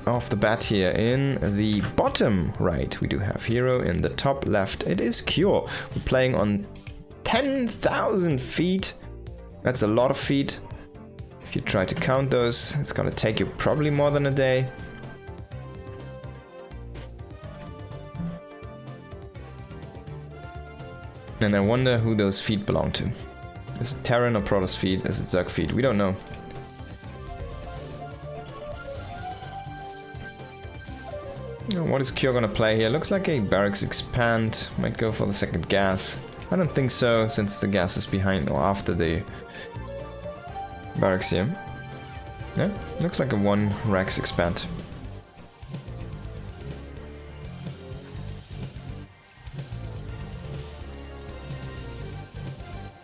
off the bat here. In the bottom right, we do have herO. In the top left, it is CARNAGE. We're playing on 10,000 feet. That's a lot of feet. If you try to count those, it's gonna take you probably more than a day. And I wonder who those feet belong to. Is it Terran or Protoss feet? Is it Zerg feet? We don't know. What is CARNAGE gonna play here? Looks like a barracks expand. Might go for the second gas. I don't think so, since the gas is behind or after the barracks here. Yeah, looks like a 1 Rex expand.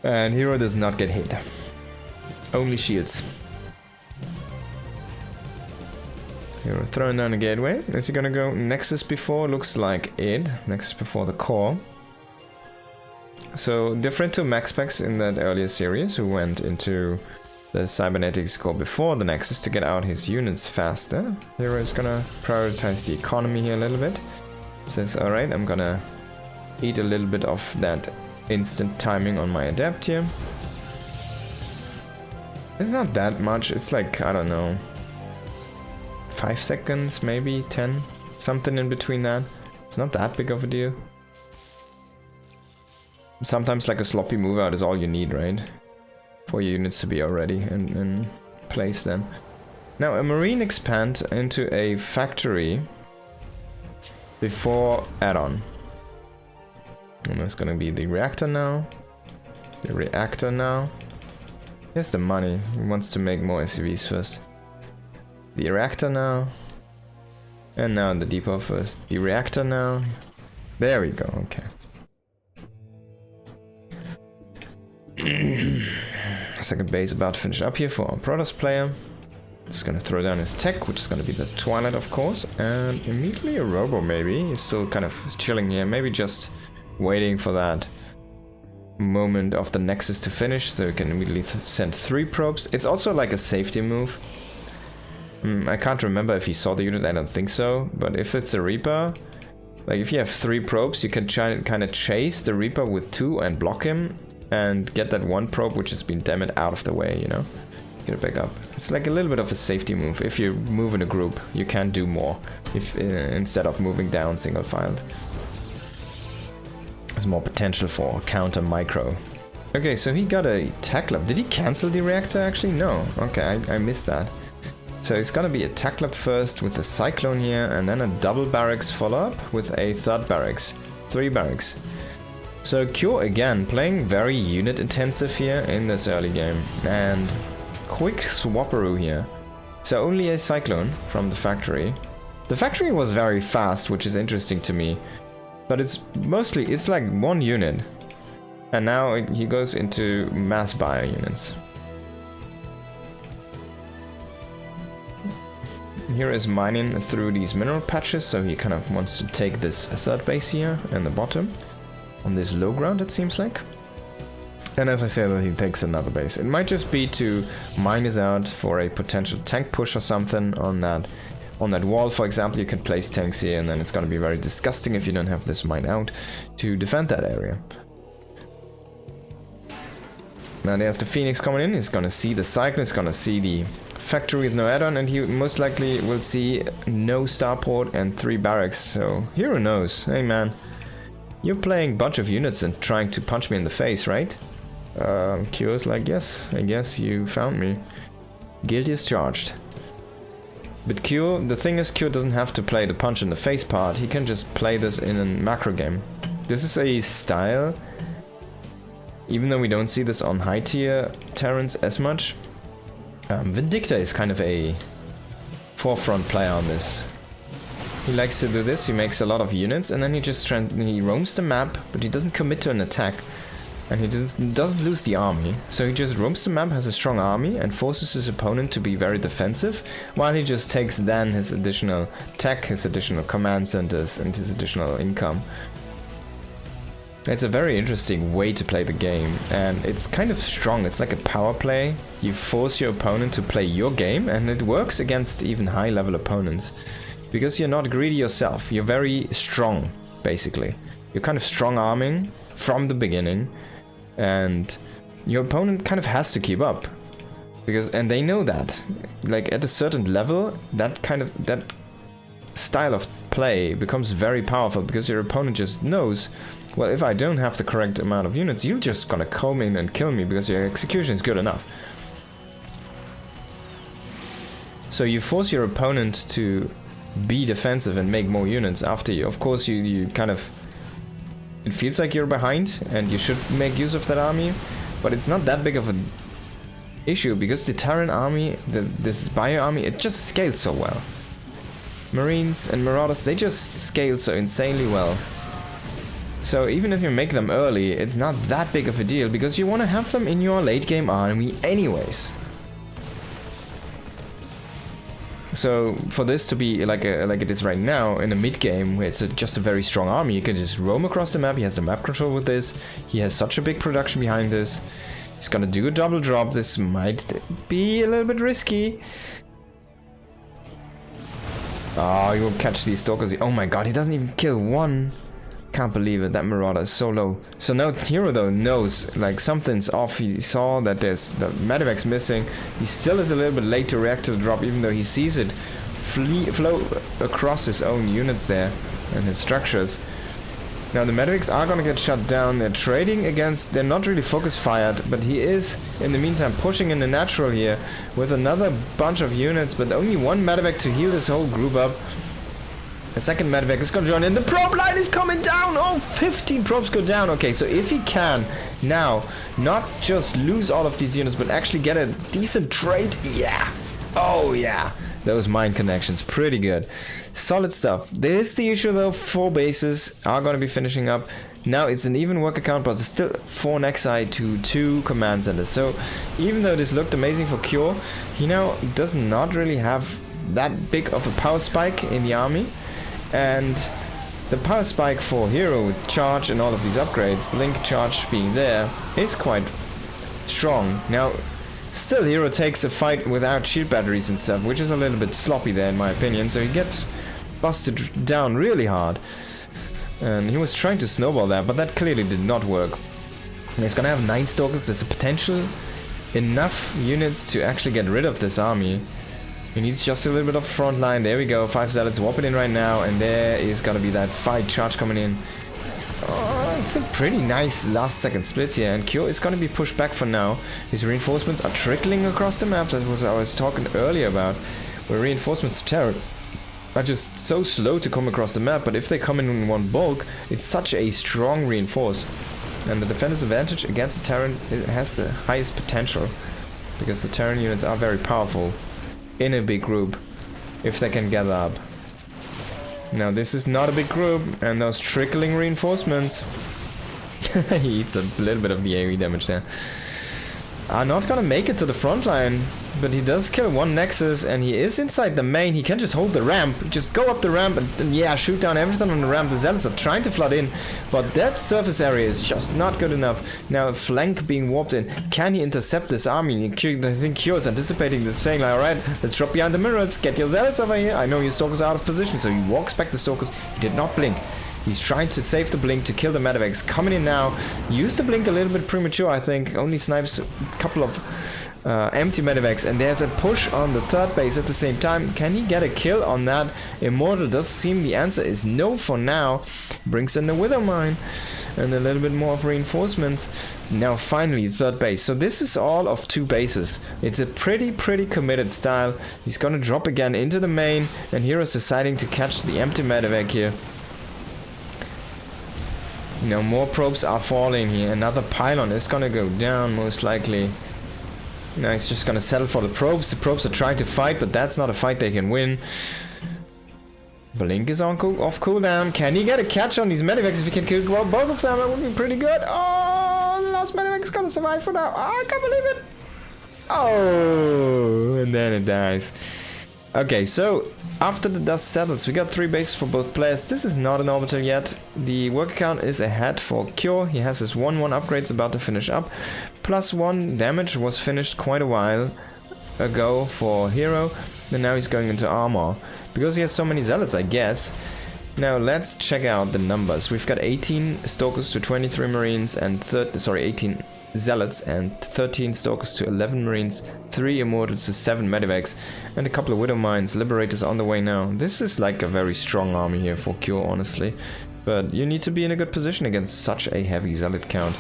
And herO does not get hit. Only shields. herO throwing down a gateway. Is he gonna go Nexus before? Looks like it. Nexus before the core. So different to MaxPax in that earlier series, who went into the cybernetics core before the Nexus to get out his units faster. herO is gonna prioritize the economy here a little bit. Says, alright, I'm gonna eat a little bit of that instant timing on my adapt here. It's not that much, it's like, I don't know, 5 seconds, maybe 10, something in between that. It's not that big of a deal. Sometimes like a sloppy move out is all you need, right? For your units to be already in place then. Now a marine expand into a factory before add-on. And that's gonna be the reactor now. The reactor now. He has the money. He wants to make more SCVs first. The reactor now. And now the depot first. The reactor now. There we go, okay. Second base about to finish up here for our Protoss player. He's gonna throw down his tech, which is gonna be the Twilight, of course. And immediately a Robo, maybe. He's still kind of chilling here. Maybe just waiting for that moment of the Nexus to finish, so you can immediately send 3 probes. It's also like a safety move. I can't remember if he saw the unit, I don't think so, but if it's a Reaper, like if you have 3 probes, you can try kind of chase the Reaper with 2 and block him, and get that 1 probe which has been damaged out of the way, you know? Get it back up. It's like a little bit of a safety move. If you move in a group, you can do more, if instead of moving down single-filed. There's more potential for counter micro. Okay, so he got a tech lab. Did he cancel the reactor actually? No. Okay, I missed that. So it's gonna be a tech lab first with a cyclone here, and then a double barracks follow-up with a third barracks. 3 barracks. So CARNAGE again, playing very unit intensive here in this early game. And quick swapperoo here. So only a cyclone from the factory. The factory was very fast, which is interesting to me. But it's mostly, it's like 1 unit. And now he goes into mass bio units. Here is mining through these mineral patches, so he kind of wants to take this third base here in the bottom. On this low ground, it seems like. And as I said, he takes another base. It might just be to mine this out for a potential tank push or something on that wall, for example. You can place tanks here, and then it's gonna be very disgusting if you don't have this mine out to defend that area. Now there's the Phoenix coming in. He's gonna see the cyclone, he's gonna see the factory with no add-on, and he most likely will see no starport and 3 barracks. So herO knows, hey man, you're playing a bunch of units and trying to punch me in the face, right? CARNAGE's like, yes, I guess you found me. Guilty as charged. But CARNAGE, the thing is, CARNAGE doesn't have to play the punch in the face part, he can just play this in a macro game. This is a style, even though we don't see this on high tier Terrans as much. Vindicta is kind of a forefront player on this. He likes to do this, he makes a lot of units, and then he roams the map, but he doesn't commit to an attack. And he doesn't lose the army, so he just roams the map, has a strong army, and forces his opponent to be very defensive, while he just takes then his additional tech, his additional command centers, and his additional income. It's a very interesting way to play the game, and it's kind of strong. It's like a power play. You force your opponent to play your game, and it works against even high-level opponents. Because you're not greedy yourself. You're very strong, basically. You're kind of strong-arming from the beginning, and your opponent kind of has to keep up. And they know that. Like, at a certain level, that style of play becomes very powerful, because your opponent just knows, well, if I don't have the correct amount of units, you're just gonna come in and kill me because your execution is good enough. So you force your opponent to be defensive and make more units after you. Of course, you kind of... It feels like you're behind, and you should make use of that army, but it's not that big of an issue, because the Terran army, this bio army, it just scales so well. Marines and Marauders, they just scale so insanely well. So even if you make them early, it's not that big of a deal, because you want to have them in your late game army anyways. So for this to be like it is right now in a mid game, where it's just a very strong army, you can just roam across the map. He has the map control with this. He has such a big production behind this. He's gonna do a double drop. This might be a little bit risky. Oh, he will catch these stalkers. Oh my god, he doesn't even kill one. Can't believe it, that Marauder is so low. So now herO though knows, like, something's off. He saw that there's the medevac's missing. He still is a little bit late to react to the drop, even though he sees it flow across his own units there and his structures. Now the medevacs are gonna get shut down. They're trading against, they're not really focus fired, but he is in the meantime pushing in the natural here with another bunch of units, but only one medevac to heal this whole group up. The second medevac is gonna join in. The probe line is coming down. Oh, 15 probes go down. Okay, so if he can now not just lose all of these units, but actually get a decent trade, yeah. Oh yeah, those mine connections, pretty good. Solid stuff. There's the issue though, 4 bases are going to be finishing up. Now it's an even worker count, but it's still 4 Nexi to 2 command centers. So even though this looked amazing for Cure, he now does not really have that big of a power spike in the army. And the power spike for herO with charge and all of these upgrades, blink charge being there, is quite strong. Now still herO takes a fight without shield batteries and stuff, which is a little bit sloppy there in my opinion, so he gets busted down really hard. And he was trying to snowball that, but that clearly did not work. And he's gonna have 9 stalkers. There's a potential enough units to actually get rid of this army. He needs just a little bit of front line. There we go, 5 zealots whopping in right now, and there is gonna be that fight charge coming in. Oh, it's a pretty nice last second split here, and Cure is gonna be pushed back for now. His reinforcements are trickling across the map. That was what I was talking earlier about, where reinforcements to Terran are just so slow to come across the map, but if they come in one bulk, it's such a strong reinforce. And the defender's advantage against the Terran has the highest potential, because the Terran units are very powerful in a big group if they can gather up. Now this is not a big group, and those trickling reinforcements he eats a little bit of the AoE damage there, are not gonna make it to the front line. But he does kill 1 Nexus, and he is inside the main. He can just hold the ramp, just go up the ramp and yeah, shoot down everything on the ramp. The zealots are trying to flood in, but that surface area is just not good enough. Now flank being warped in. Can he intercept this army? I think Cure is anticipating this, saying like, alright, let's drop behind the mirrors, get your zealots over here. I know your stalkers are out of position, so he walks back the stalkers. He did not blink. He's trying to save the blink to kill the medevacs. Coming in now. Used the blink a little bit premature, I think. Only snipes a couple of empty medevacs, and there's a push on the 3rd base at the same time. Can he get a kill on that? Immortal does seem the answer is no for now. Brings in the Wither Mine and a little bit more of reinforcements. Now finally 3rd base. So this is all of 2 bases. It's a pretty committed style. He's gonna drop again into the main, and herO's deciding to catch the empty medevac here. You know, more probes are falling here. Another pylon is gonna go down most likely. Now he's just gonna settle for the probes. The probes are trying to fight, but that's not a fight they can win. Blink is on off cooldown. Can he get a catch on these medevacs? If he can kill both of them, that would be pretty good. Oh, the last medevac is gonna survive for now. Oh, I can't believe it. Oh, and then it dies. Okay, so after the dust settles, we got 3 bases for both players. This is not an orbital yet. The worker count is ahead for Cure. He has his 1-1 upgrades about to finish up. +1 damage was finished quite a while ago for herO. And now he's going into armor. Because he has so many zealots, I guess. Now let's check out the numbers. We've got 18 Stalkers to 23 Marines and 18 Zealots and 13 Stalkers to 11 Marines, 3 Immortals to 7 Medivacs, and a couple of Widow Mines. Liberators on the way now. This is like a very strong army here for Cure, honestly. But you need to be in a good position against such a heavy Zealot count.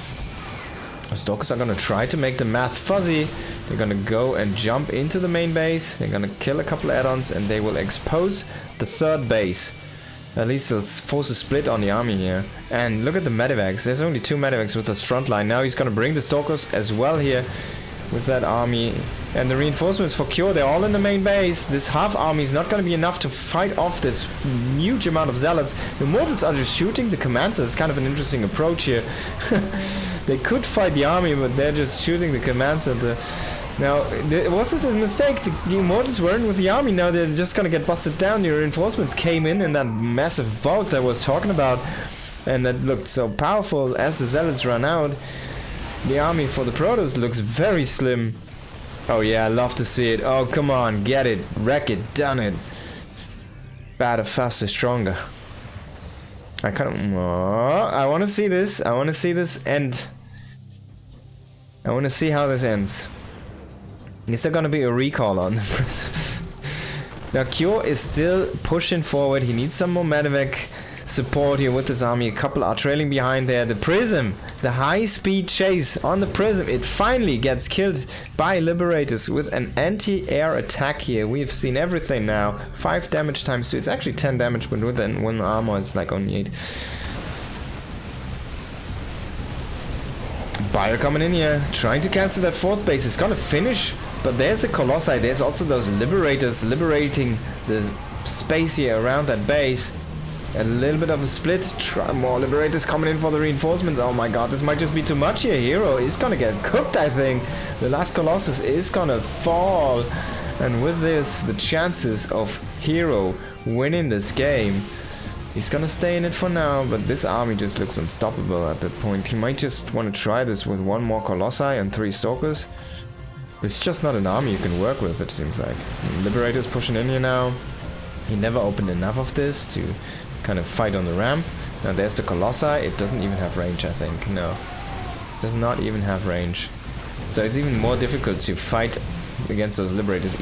Stalkers are gonna try to make the math fuzzy. They're gonna go and jump into the main base. They're gonna kill a couple add-ons and they will expose the 3rd base. At least he'll force a split on the army here. And look at the Medivacs. There's only 2 Medivacs with his front line. Now he's gonna bring the Stalkers as well here with that army. And the reinforcements for Cure, they're all in the main base. This half army is not gonna be enough to fight off this huge amount of Zealots. The Immortals are just shooting the commands. It's kind of an interesting approach here. They could fight the army, but they're just shooting the commands at the... Now, was this a mistake? The Immortals weren't with the army, now they're just gonna get busted down. The reinforcements came in that massive boat that I was talking about, and that looked so powerful. As the Zealots run out, the army for the Protoss looks very slim. Oh yeah, I love to see it. Oh, come on, get it, wreck it, done it. Better, faster, stronger. I wanna see this, I wanna see this end. I wanna see how this ends. Is there gonna be a recall on the prison? Now Cure is still pushing forward. He needs some more medevac support here with his army. A couple are trailing behind there. The Prism, the high-speed chase on the Prism, it finally gets killed by Liberators with an anti-air attack here. We've seen everything now. 5 damage times 2. It's actually 10 damage, but with one armor it's like only 8. Bio coming in here, trying to cancel that 4th base. It's gonna finish, but there's a Colossi. There's also those Liberators liberating the space here around that base. A little bit of a split. More Liberators coming in for the reinforcements. Oh my god, this might just be too much here. herO is gonna get cooked, I think. The last Colossus is gonna fall. And with this, the chances of herO winning this game, he's gonna stay in it for now, but this army just looks unstoppable at that point. He might just want to try this with 1 more Colossi and 3 Stalkers. It's just not an army you can work with, it seems like. Liberator's pushing in here now. He never opened enough of this to kind of fight on the ramp. Now there's the Colossi. It doesn't even have range, I think. No. Does not even have range. So it's even more difficult to fight against those Liberators.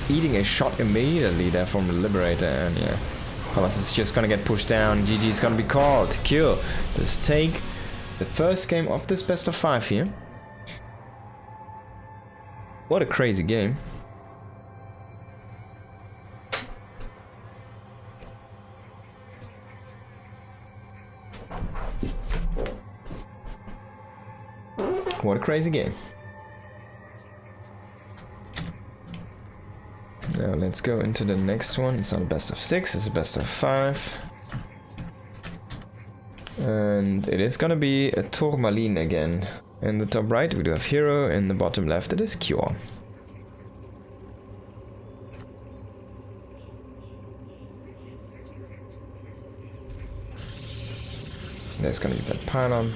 Eating a shot immediately there from the Liberator, and yeah. Colossus is just gonna get pushed down. GG is gonna be called. Kill. Let's take the first game of this best of 5 here. What a crazy game. What a crazy game. Now let's go into the next one. It's not a best of 6, it's a best of 5. And it is gonna be a Tourmaline again. In the top right we do have herO, in the bottom left it is Cure. There's gonna be that pylon.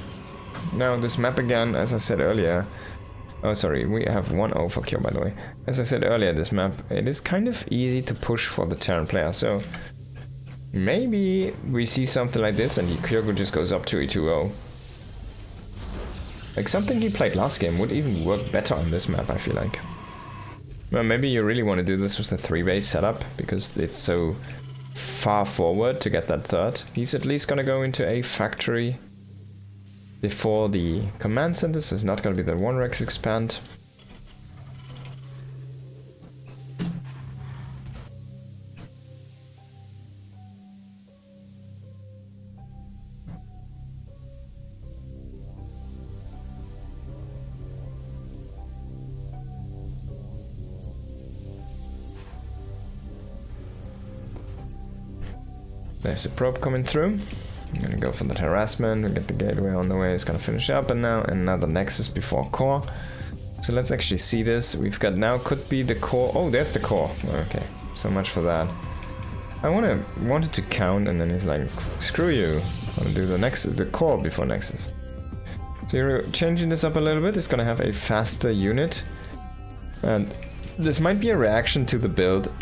Now this map again, as I said earlier. Oh sorry, we have 1-0 for Cure by the way. As I said earlier, this map, it is kind of easy to push for the Terran player, so maybe we see something like this and Cure just goes up to a 2-0. Like something he played last game would even work better on this map, I feel like. Well, maybe you really want to do this with the 3-base setup, because it's so far forward to get that 3rd. He's at least gonna go into a factory before the command center, so it's not gonna be the 1 Rex expand. There's a probe coming through. I'm gonna go for that harassment, we get the gateway on the way, it's gonna finish up, and now another nexus before core. So let's actually see this. We've got now, could be the core. Oh, there's the core. Okay. So much for that. I wanted to count, and then he's like, screw you. I want to do the core before Nexus. So you're changing this up a little bit. It's gonna have a faster unit. And this might be a reaction to the build.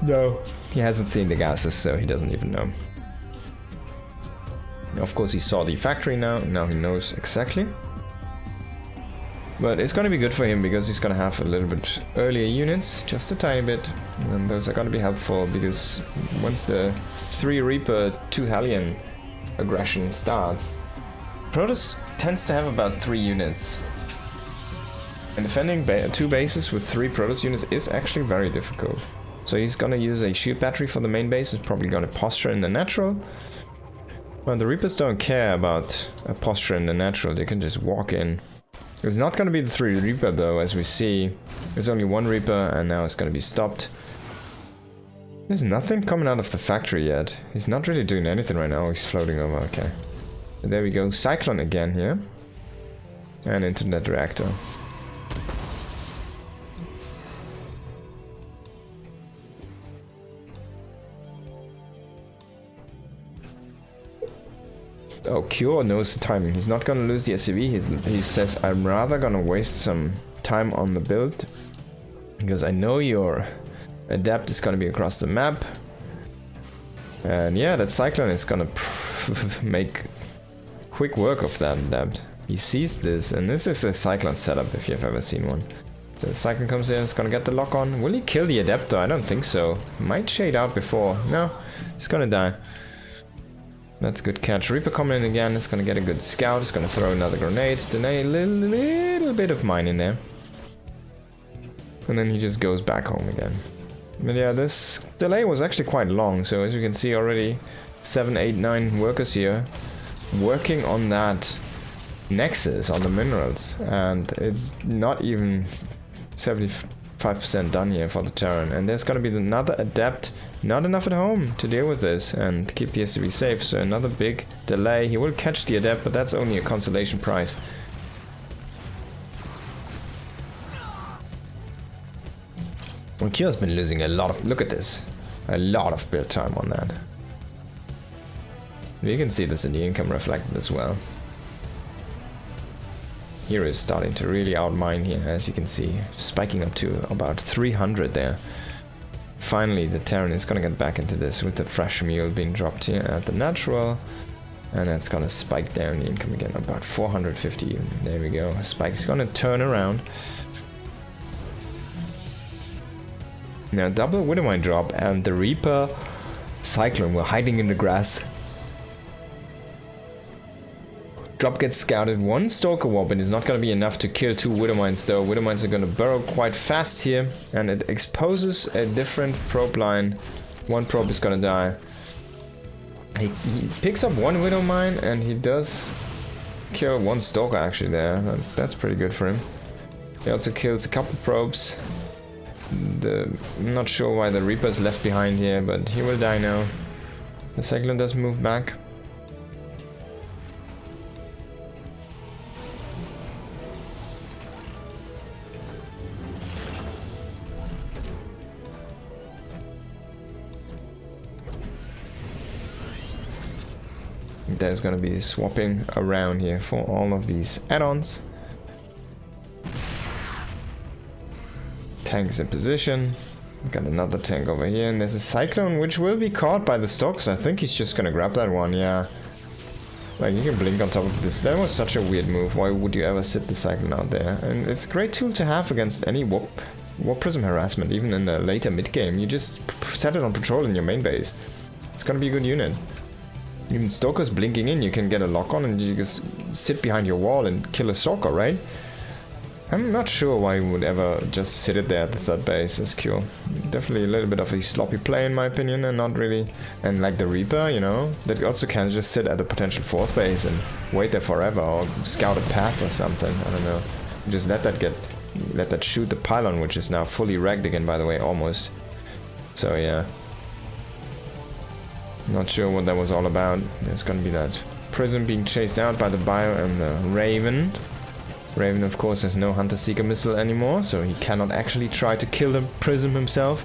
No. He hasn't seen the gases, so he doesn't even know. Of course he saw the factory now. Now he knows exactly. But it's gonna be good for him because he's gonna have a little bit earlier units, just a tiny bit. And those are gonna be helpful because once the 3 Reaper, 2 Hellion aggression starts, Protoss tends to have about 3 units. And defending 2 bases with 3 Protoss units is actually very difficult. So he's gonna use a shield battery for the main base. He's probably gonna posture in the natural. Well, the Reapers don't care about a posture in the natural. They can just walk in. It's not gonna be the 3 Reaper though, as we see. There's only 1 Reaper and now it's gonna be stopped. There's nothing coming out of the factory yet. He's not really doing anything right now. He's floating over, okay. And there we go, Cyclone again here. And into that reactor. Oh, Cure knows the timing. He's not gonna lose the SCV. He says, I'm rather gonna waste some time on the build. Because I know your Adept is gonna be across the map. And yeah, that Cyclone is gonna make quick work of that Adept. He sees this, and this is a Cyclone setup if you've ever seen one. The Cyclone comes in, it's gonna get the lock on. Will he kill the Adept though? I don't think so. Might shade out before. No, he's gonna die. That's a good catch. Reaper coming in again, it's gonna get a good scout, it's gonna throw another grenade, deny a little bit of mine in there. And then he just goes back home again. But yeah, this delay was actually quite long, so as you can see already 7, 8, 9 workers here working on that Nexus, on the minerals, and it's not even 75% done here for the Terran, and there's gonna be another Adept. Not enough at home to deal with this and keep the SCV safe, so another big delay. He will catch the Adept, but that's only a consolation prize. Well, Kyo's been losing a lot of... Look at this. A lot of build time on that. You can see this in the income reflected as well. Here is starting to really outmine here, as you can see. Spiking up to about 300 there. Finally, the Terran is gonna get back into this with the fresh meal being dropped here at the natural. And that's gonna spike down the income again, about 450. There we go. Spike's gonna turn around. Now, double Widowmine drop, and the Reaper Cyclone were hiding in the grass. Drop gets scouted. 1 Stalker Warp, and it's not gonna be enough to kill 2 Widowmines though. Widowmines are gonna burrow quite fast here, and it exposes a different probe line. 1 probe is gonna die. He picks up 1 Widowmine, and he does kill 1 Stalker actually there. That's pretty good for him. He also kills a couple probes. I'm not sure why the Reaper's left behind here, but he will die now. The Cyclone does move back. There's gonna be swapping around here for all of these add-ons. Tank is in position. We've got another tank over here, and there's a Cyclone which will be caught by the Stalks. I think he's just gonna grab that one, yeah. Like, you can blink on top of this. That was such a weird move. Why would you ever sit the Cyclone out there? And it's a great tool to have against any Warp Prism harassment, even in the later mid-game. You just set it on patrol in your main base. It's gonna be a good unit. Even Stalkers blinking in, you can get a lock on and you just sit behind your wall and kill a Stalker, right? I'm not sure why you would ever just sit it there at the 3rd base as Q. Definitely a little bit of a sloppy play in my opinion, and not really... And like the Reaper, you know, that also can just sit at a potential 4th base and wait there forever, or scout a path or something, I don't know. Just let that shoot the pylon, which is now fully wrecked again, by the way, almost. So yeah. Not sure what that was all about. There's gonna be that Prism being chased out by the Bio and the Raven. Raven, of course, has no Hunter-Seeker missile anymore, so he cannot actually try to kill the Prism himself.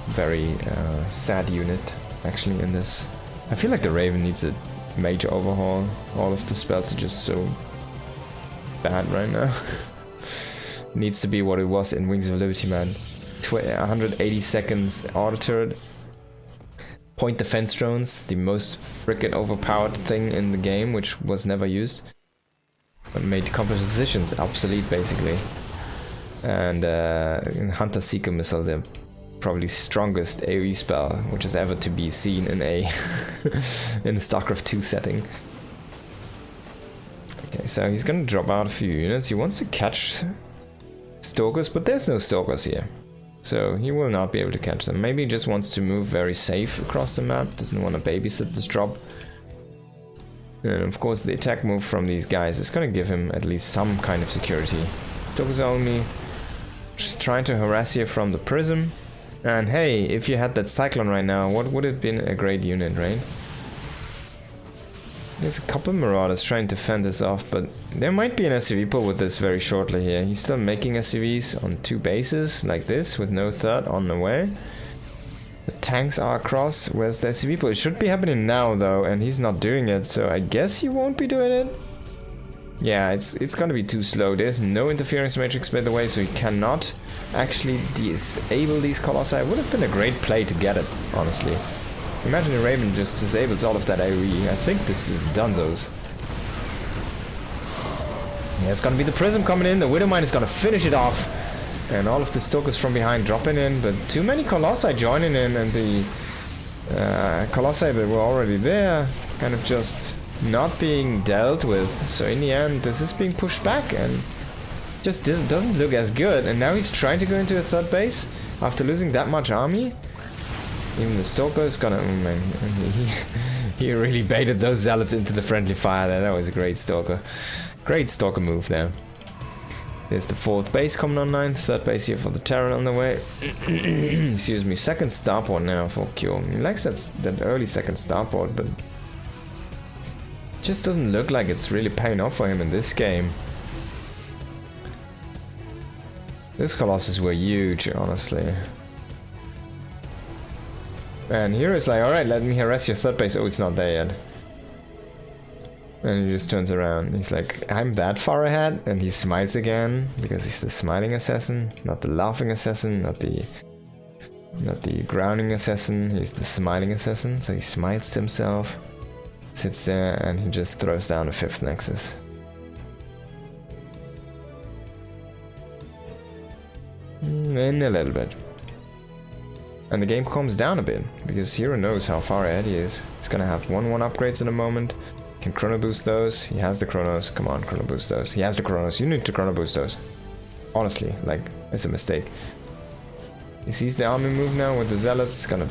Very sad unit, actually, in this. I feel like the Raven needs a major overhaul. All of the spells are just so bad right now. Needs to be what it was in Wings of Liberty, man. 180 seconds auto turret. Point defense drones, the most freaking overpowered thing in the game, which was never used. But made compositions obsolete, basically. And Hunter-Seeker missile, the probably strongest AoE spell which is ever to be seen in a in a StarCraft 2 setting. Okay, so he's gonna drop out a few units. He wants to catch Stalkers, but there's no Stalkers here. So he will not be able to catch them. Maybe he just wants to move very safe across the map, doesn't want to babysit this drop. And of course the attack move from these guys is gonna give him at least some kind of security. Stalkers only. Just trying to harass you from the Prism. And hey, if you had that Cyclone right now, what would have been a great unit, right? There's a couple of Marauders trying to fend this off, but there might be an SCV pull with this very shortly here. He's still making SCVs on 2 bases, like this, with no third on the way. The tanks are across. Where's the SCV pull? It should be happening now, though, and he's not doing it, so I guess he won't be doing it. Yeah, it's gonna be too slow. There's no interference matrix, by the way, so he cannot actually disable these Colossi. It would have been a great play to get it, honestly. Imagine a Raven just disables all of that AoE. I think this is Dunzo's. Yeah, it's gonna be the Prism coming in. The Widowmine is gonna finish it off. And all of the Stalkers from behind dropping in, but too many Colossi joining in, and the Colossi that were already there kind of just not being dealt with. So in the end, this is being pushed back and just doesn't look as good. And now he's trying to go into a third base after losing that much army. Even the Stalker is gonna... Oh man, he really baited those Zealots into the friendly fire there. That was a great Stalker. Great Stalker move there. There's the 4th base coming online. 3rd base here for the Terran on the way. Excuse me. 2nd starport now for Q. He likes that early 2nd starport, but... just doesn't look like it's really paying off for him in this game. Those Colossus were huge, honestly. And here it's like, alright, let me harass your 3rd base. Oh, it's not there yet. And he just turns around. He's like, I'm that far ahead. And he smiles again, because he's the smiling assassin, not the laughing assassin, not the grounding assassin. He's the smiling assassin. So he smiles to himself, sits there, and he just throws down a 5th Nexus. In a little bit. And the game calms down a bit, because herO knows how far ahead he is. He's gonna have 1-1 upgrades in a moment. Can chrono boost those. He has the chronos. Come on, chrono boost those. He has the chronos. You need to chrono boost those. Honestly, like, it's a mistake. He sees the army move now with the Zealots. Gonna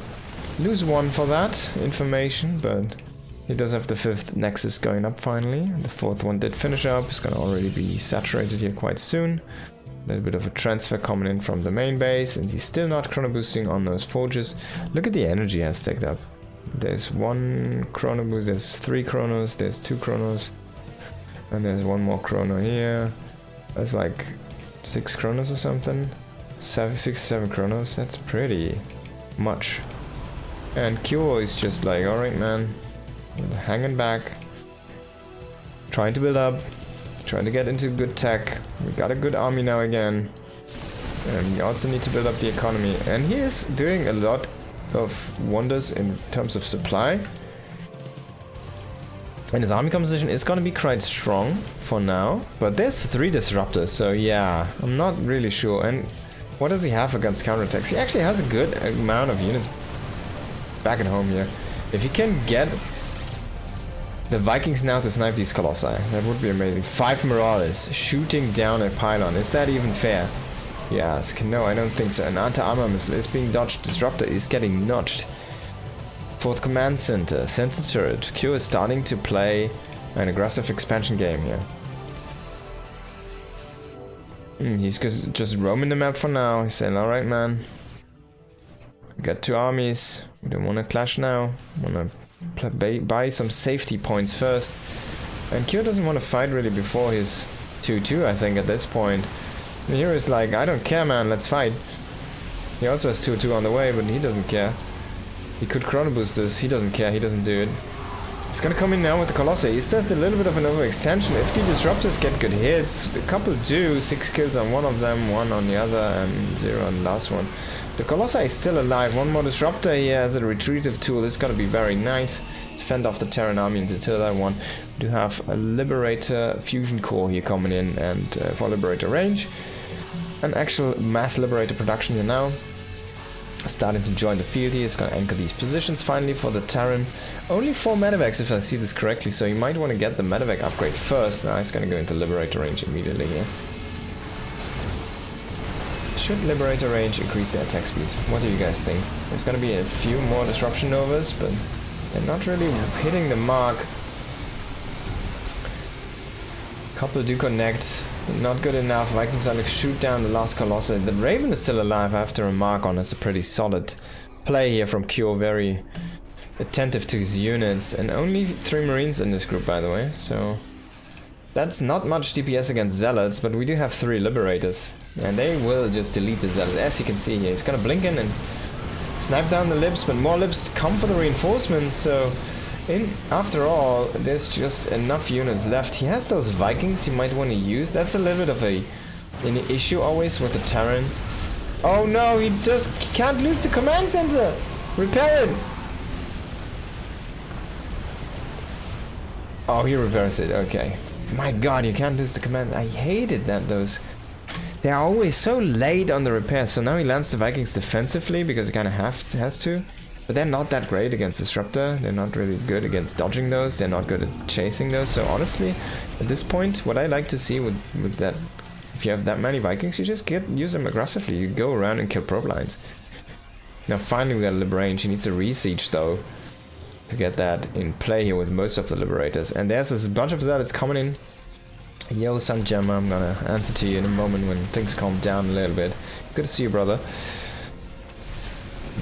lose 1 for that information, but he does have the 5th Nexus going up finally. The 4th one did finish up. It's gonna already be saturated here quite soon. A little bit of a transfer coming in from the main base, and he's still not chrono boosting on those forges. Look at the energy he has stacked up. There's 1 chrono boost, there's 3 chronos, there's 2 chronos, and there's 1 more chrono here. That's like 6 chronos or something. 6-7 chronos, that's pretty much. And herO is just like, alright man, hanging back, trying to build up. Trying to get into good tech. We got a good army now again. And we also need to build up the economy. And he is doing a lot of wonders in terms of supply. And his army composition is going to be quite strong for now. But there's 3 disruptors, so yeah, I'm not really sure. And what does he have against counterattacks? He actually has a good amount of units back at home here. If he can get the Vikings now to snipe these Colossi, that would be amazing. 5 Marauders shooting down a pylon. Is that even fair? Yes. No, I don't think so. An anti-armor missile is being dodged. Disruptor is getting notched. 4th command center. Sensor turret. Q is starting to play an aggressive expansion game here. He's just roaming the map for now. He's saying, alright man. We got 2 armies. We don't want to clash now. We want to buy some safety points first. And Q doesn't want to fight really before his 2-2, I think, at this point. And here is like, I don't care, man, let's fight. He also has 2-2 on the way, but he doesn't care. He could chrono boost this, he doesn't care, he doesn't do it. He's gonna come in now with the Colossi. He's just a little bit of an overextension. If the Disruptors get good hits, a couple do, 6 kills on one of them, 1 on the other, and 0 on the last one. The Colossi is still alive. One more Disruptor here as a retrieve tool. It's gonna be very nice. Fend off the Terran army and deter that one. We do have a Liberator Fusion Core here coming in, and for Liberator range. An actual mass Liberator production here now. Starting to join the field here. It's going to anchor these positions finally for the Terran. Only 4 medevacs if I see this correctly, so you might want to get the medevac upgrade first. Now he's going to go into Liberator range immediately here. Should Liberator range increase their attack speed? What do you guys think? There's going to be a few more Disruption Novas, but they're not really hitting the mark. Couple do connect. Not good enough. Vikings are to shoot down the last Colossus. The Raven is still alive after a mark on. It's a pretty solid play here from Kyo. Very attentive to his units. And only 3 Marines in this group, by the way. So that's not much DPS against Zealots, but we do have 3 Liberators. And they will just delete the Zealots. As you can see here, he's gonna blink in and snipe down the Libs, but more Libs come for the reinforcements. So after all, there's just enough units left. He has those Vikings he might want to use. That's a little bit of an issue always with the Terran. Oh no, he just can't lose the command center. Repair it. Oh, he repairs it. Okay. My god, you can't lose the command. I hated that they're always so late on the repair. So now he lands the Vikings defensively because he kind of has to. But they're not that great against Disruptor. They're not really good against dodging those. They're not good at chasing those. So honestly, at this point, what I like to see with that, if you have that many Vikings, you just use them aggressively. You go around and kill probe lines. Now finally we got a Lib range. He needs a re-siege though to get that in play here with most of the Liberators. And there's this bunch of Zealots coming in. Yo, Sun Gemma, I'm gonna answer to you in a moment when things calm down a little bit. Good to see you, brother.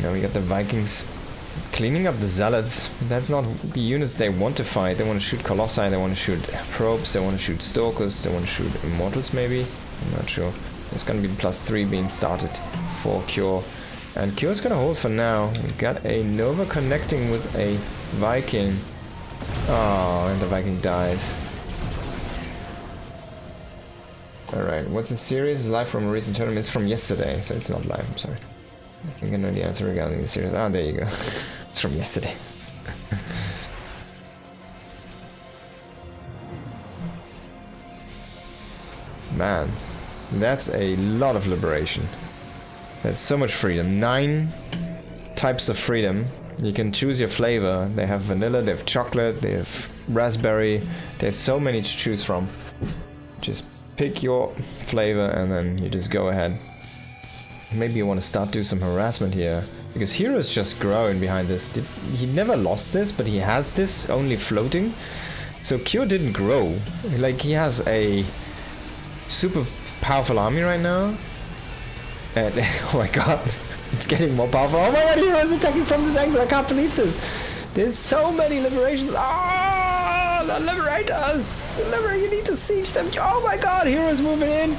Now we got the Vikings cleaning up the Zealots. That's not the units they want to fight. They want to shoot Colossi, they want to shoot probes, they want to shoot Stalkers, they want to shoot Immortals maybe. I'm not sure. There's gonna be +3 being started for Cure. And Cure's gonna hold for now. We got a Nova connecting with a Viking. Oh, and the Viking dies. Alright, what's the series? Live from a recent tournament. It's from yesterday, so it's not live, I'm sorry. I think I know the answer regarding the series. Ah, there you go. It's from yesterday. Man, that's a lot of liberation. That's so much freedom. 9 types of freedom. You can choose your flavor. They have vanilla, they have chocolate, they have raspberry. There's so many to choose from. Just pick your flavor and then you just go ahead. Maybe you want to start do some harassment here, because herO's just growing behind this. He never lost this, but he has this only floating. So Kyo didn't grow. Like, he has a super powerful army right now. And oh my god, it's getting more powerful. Oh my god, herO's attacking from this angle. I can't believe this. There's so many liberations. Ah, the liberators! You need to siege them. Oh my god, herO's moving in.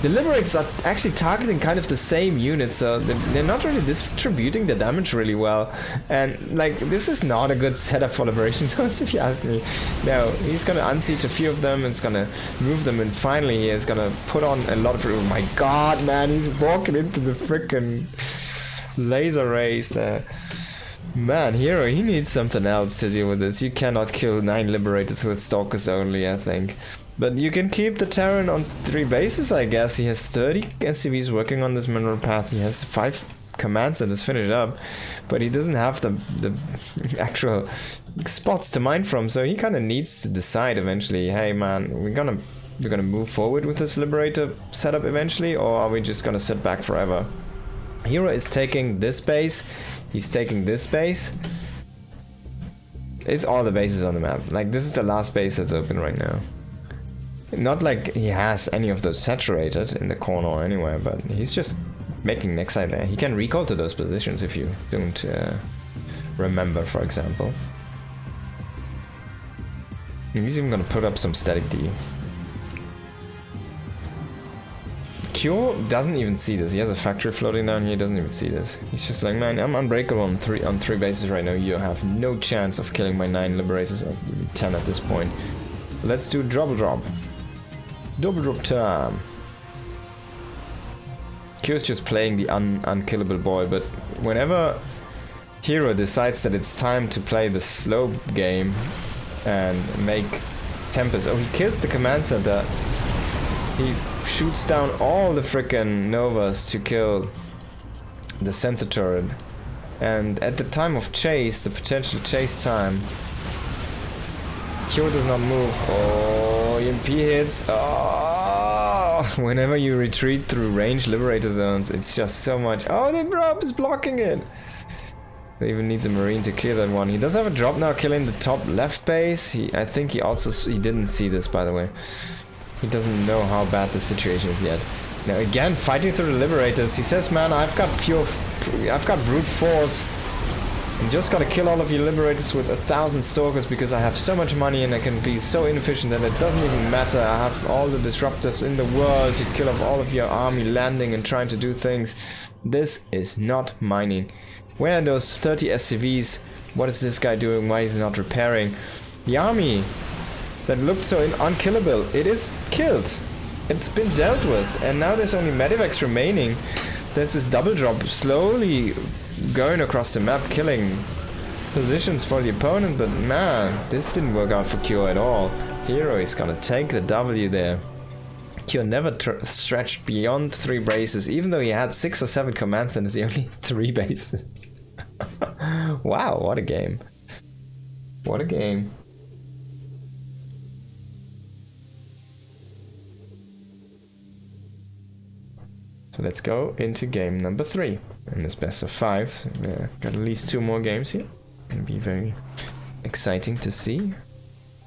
The Liberators are actually targeting kind of the same units, so they're not really distributing the damage really well. And, like, this is not a good setup for Liberation Zones, if you ask me. No, he's gonna unsiege a few of them, and it's gonna move them, and finally he is gonna put on a lot of... Oh my god, man, he's walking into the frickin' laser rays there. Man, herO, he needs something else to deal with this. You cannot kill 9 Liberators with Stalkers only, I think. But you can keep the Terran on 3 bases, I guess. He has 30 SCVs working on this mineral path. He has 5 commands that is finished up. But he doesn't have the actual spots to mine from. So he kind of needs to decide eventually, hey man, we're gonna move forward with this Liberator setup eventually, or are we just gonna sit back forever? herO is taking this base. He's taking this base. It's all the bases on the map. Like, this is the last base that's open right now. Not like he has any of those saturated in the corner or anywhere, but he's just making next side there. He can recall to those positions if you don't remember, for example. He's even gonna put up some static D. Kyo doesn't even see this. He has a factory floating down here, he doesn't even see this. He's just like, man, I'm unbreakable on three bases right now. You have no chance of killing my 9 liberators, or 10 at this point. Let's do double drop. Double drop time. Kyo's just playing the unkillable boy, but whenever herO decides that it's time to play the slow game and make Tempest, oh, he kills the command center. He shoots down all the frickin' Novas to kill the sensor turret. And at the time of chase, the potential chase time, Kyo does not move. Oh, EMP hits. Oh, whenever you retreat through range liberator zones, it's just so much. Oh, the drop is blocking it. He even needs a Marine to clear that one. He does have a drop now, killing the top left base. I think he didn't see this, by the way. He doesn't know how bad the situation is yet. Now again, fighting through the liberators. He says, man, I've got brute force. I'm just gonna kill all of your liberators with 1,000 stalkers because I have so much money and I can be so inefficient that it doesn't even matter. I have all the disruptors in the world to kill off all of your army landing and trying to do things. This is not mining. Where are those 30 SCVs? What is this guy doing? Why is he not repairing? The army that looked so unkillable, it is killed. It's been dealt with, and now there's only Medivacs remaining. There's this double drop slowly going across the map, killing positions for the opponent, but man, this didn't work out for Kyo at all. herO is gonna take the W there. Kyo never stretched beyond 3 bases, even though he had 6 or 7 command centers, he only 3 bases. Wow, what a game. What a game. So let's go into game number 3 in this best of 5. Got at least 2 more games here. It'll be very exciting to see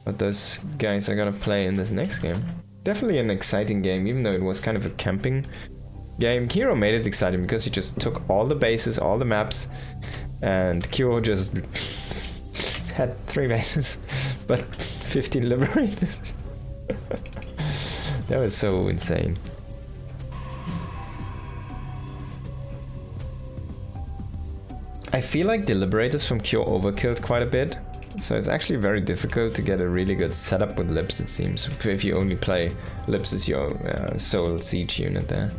what those guys are gonna play in this next game. Definitely an exciting game, even though it was kind of a camping game. herO made it exciting because he just took all the bases, all the maps, and Kyo just had 3 bases, but 15 liberators. That was so insane. I feel like the liberators from Kyo overkilled quite a bit, so it's actually very difficult to get a really good setup with Libs, it seems, if you only play Libs as your sole siege unit there.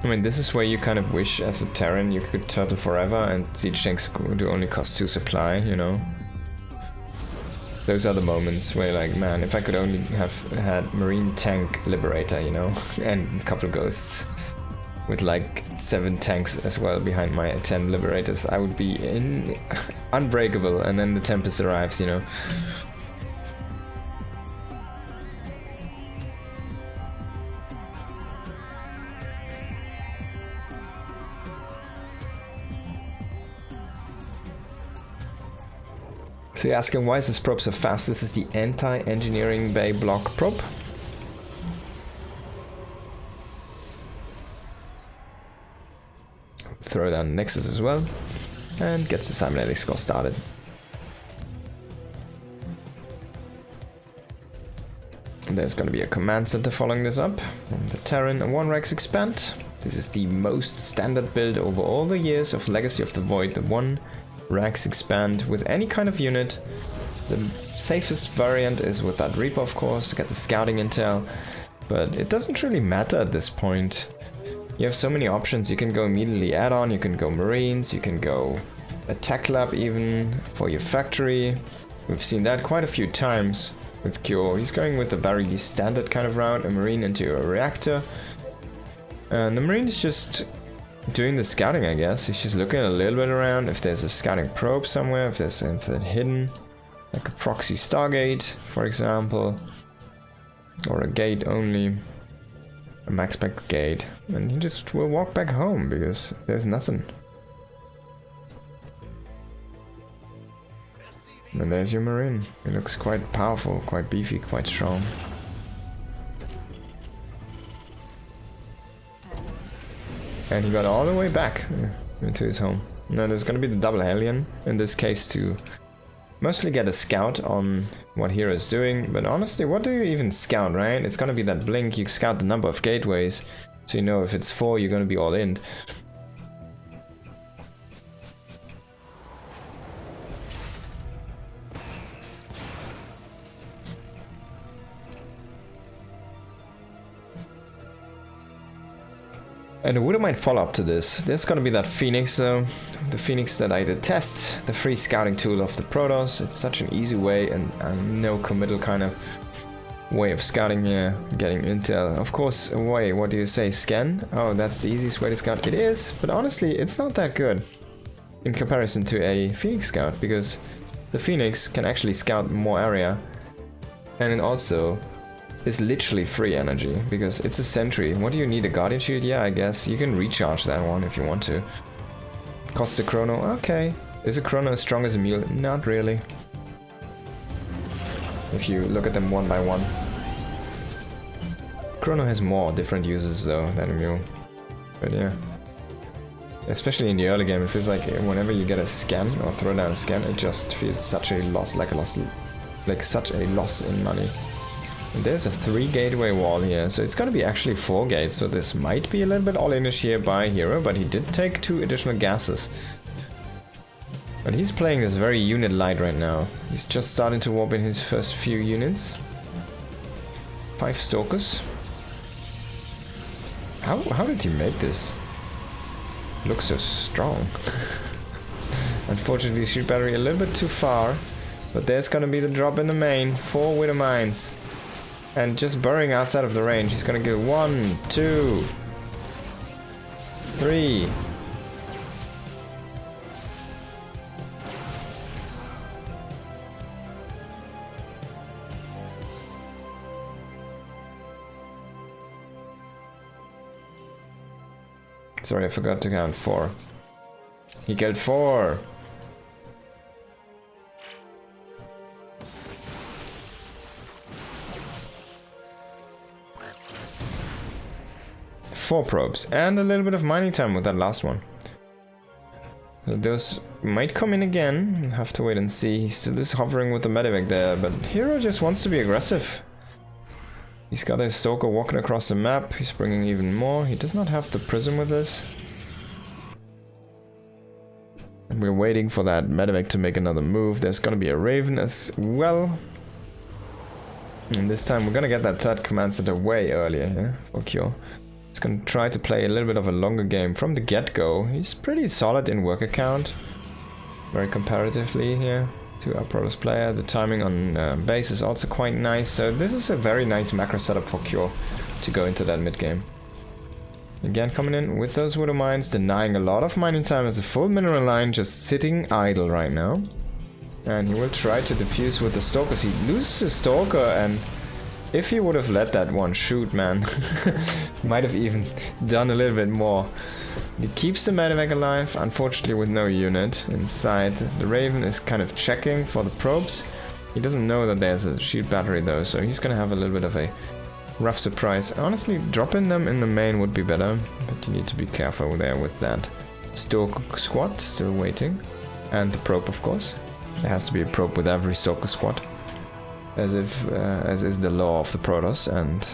I mean, this is where you kind of wish as a Terran you could turtle forever and siege tanks would only cost 2 supply, you know? Those are the moments where you're like, man, if I could only have had Marine Tank Liberator, you know, and a couple of ghosts. With like 7 tanks as well behind my 10 liberators, I would be unbreakable, and then the Tempest arrives, you know. So you're asking, why is this probe so fast? This is the anti-engineering bay block probe. Throw down Nexus as well, and gets the cybernetic score started. And there's going to be a command center following this up. The Terran 1 Rex Expand. This is the most standard build over all the years of Legacy of the Void. The 1 Rex Expand with any kind of unit. The safest variant is with that Reaper, of course, to get the scouting intel, but it doesn't really matter at this point. You have so many options. You can go immediately add-on, you can go Marines, you can go Attack Lab even for your factory. We've seen that quite a few times with Kyo. He's going with the very standard kind of route, a Marine into a reactor. And the Marine is just doing the scouting, I guess. He's just looking a little bit around if there's a scouting probe somewhere, if there's anything hidden, like a proxy Stargate, for example, or a gate only. A max spec gate, and he just will walk back home because there's nothing. And there's your Marine. He looks quite powerful, quite beefy, quite strong. And he got all the way back into his home. Now there's gonna be the double Hellion, in this case to mostly get a scout on what herO is doing, but honestly, what do you even scout, right? It's gonna be that blink, you scout the number of gateways, so you know if it's 4, you're gonna be all in. And I wouldn't mind follow-up to this. There's gonna be that Phoenix though. The Phoenix that I detest. The free scouting tool of the Protoss. It's such an easy way and no committal kind of way of scouting here. Getting intel. Of course, wait, what do you say? Scan? Oh, that's the easiest way to scout. It is, but honestly, it's not that good in comparison to a Phoenix scout, because the Phoenix can actually scout more area. And it also is literally free energy, because it's a sentry. What do you need, a Guardian Shield? Yeah, I guess. You can recharge that one if you want to. Costs a Chrono? Okay. Is a Chrono as strong as a Mule? Not really. If you look at them one by one. Chrono has more different uses though than a Mule. But yeah. Especially in the early game, it feels like whenever you get a scan or throw down a scan, it just feels such a loss, like such a loss in money. There's a 3 gateway wall here, so it's gonna be actually 4 gates, so this might be a little bit all-inish here by herO, but he did take 2 additional gases. But he's playing this very unit light right now. He's just starting to warp in his first few units. 5 Stalkers. How did he make this? Looks so strong. Unfortunately, shoot battery a little bit too far, but there's gonna be the drop in the main. 4 Widow Mines. And just burrowing outside of the range, he's gonna go 1, 2, 3. Sorry, I forgot to count 4. He killed 4. Four probes and a little bit of mining time with that last one. So those might come in again. Have to wait and see. He still is hovering with the medevac there, but herO just wants to be aggressive. He's got a Stalker walking across the map. He's bringing even more. He does not have the prism with this. And we're waiting for that medevac to make another move. There's gonna be a Raven as well. And this time we're gonna get that third command center way earlier here for Cure. He's gonna try to play a little bit of a longer game from the get-go. He's pretty solid in worker count, very comparatively here to our Protoss player. The timing on base is also quite nice, so this is a very nice macro setup for Cure to go into that mid-game. Again, coming in with those Widow Mines, denying a lot of mining time as a full mineral line just sitting idle right now. And he will try to defuse with the Stalkers. He loses his Stalker, and if he would have let that one shoot, man, might have even done a little bit more. He keeps the medevac alive, unfortunately with no unit inside. The Raven is kind of checking for the probes. He doesn't know that there's a shield battery though, so he's gonna have a little bit of a rough surprise. Honestly, dropping them in the main would be better, but you need to be careful there with that. Stalker squad, still waiting. And the probe, of course. There has to be a probe with every Stalker squad. As is the law of the Protoss, and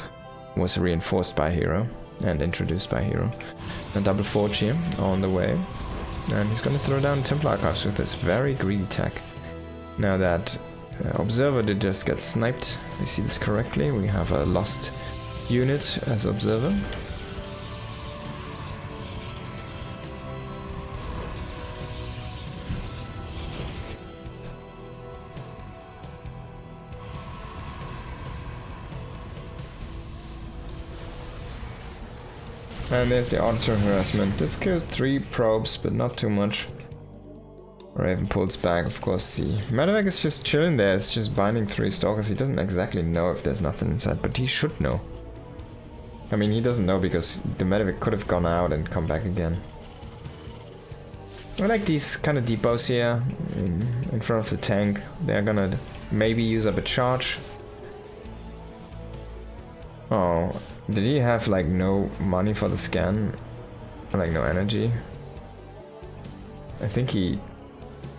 was reinforced by herO and introduced by herO. A double Forge here on the way, and he's going to throw down Templar Archives with this very greedy tech. Now that Observer did just get sniped, we see this correctly, we have a lost unit as Observer. And there's the auditor harassment. This killed 3 probes, but not too much. Raven pulls back, of course. The medevac is just chilling there. It's just binding 3 Stalkers. He doesn't exactly know if there's nothing inside, but he should know. I mean, he doesn't know because the medevac could have gone out and come back again. I like these kind of depots here in front of the tank. They're gonna maybe use up a charge. Oh, did he have like no money for the scan? Or like no energy? I think he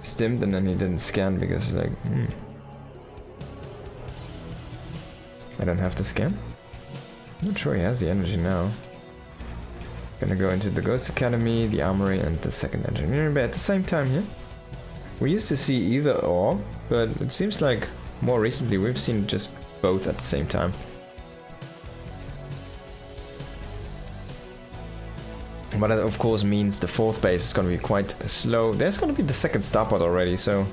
stimmed and then he didn't scan because he's like, I don't have to scan. Not sure he has the energy now. Gonna go into the Ghost Academy, the Armory, and the second engineering bay at the same time here. We used to see either or, but it seems like more recently we've seen just both at the same time. But that of course means the fourth base is gonna be quite slow. There's gonna be the second starport already, so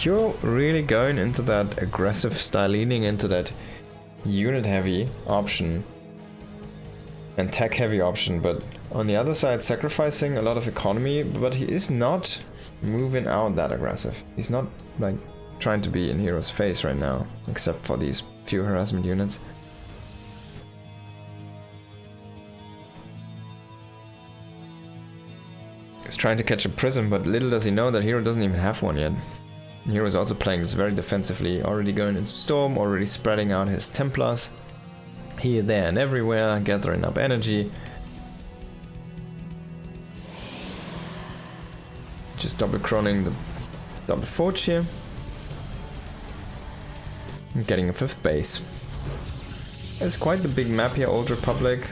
you're really going into that aggressive style, leaning into that unit heavy option and tech heavy option, but on the other side sacrificing a lot of economy, but he is not moving out that aggressive. He's not like trying to be in hero's face right now, except for these few harassment units. He's trying to catch a prism, but little does he know that hero doesn't even have one yet. Hero is also playing this very defensively, already going into Storm, already spreading out his Templars here, there and everywhere, gathering up energy. Just double croning the double forge here. And getting a fifth base. It's quite the big map here, Old Republic.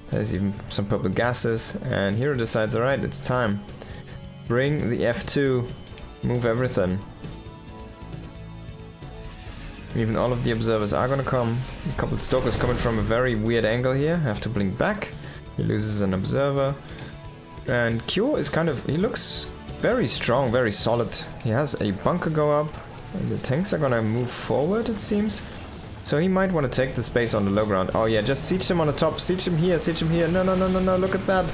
There's even some purple gases, and Hero decides, alright, it's time. Bring the F2, move everything. Even all of the observers are gonna come. A couple of stalkers coming from a very weird angle here. Have to blink back. He loses an observer. And Q is kind of, he looks very strong, very solid. He has a bunker go up. And the tanks are gonna move forward, it seems. So he might want to take the space on the low ground. Oh yeah, just siege him on the top. Siege him here, siege him here. No, no, no, no, no, look at that.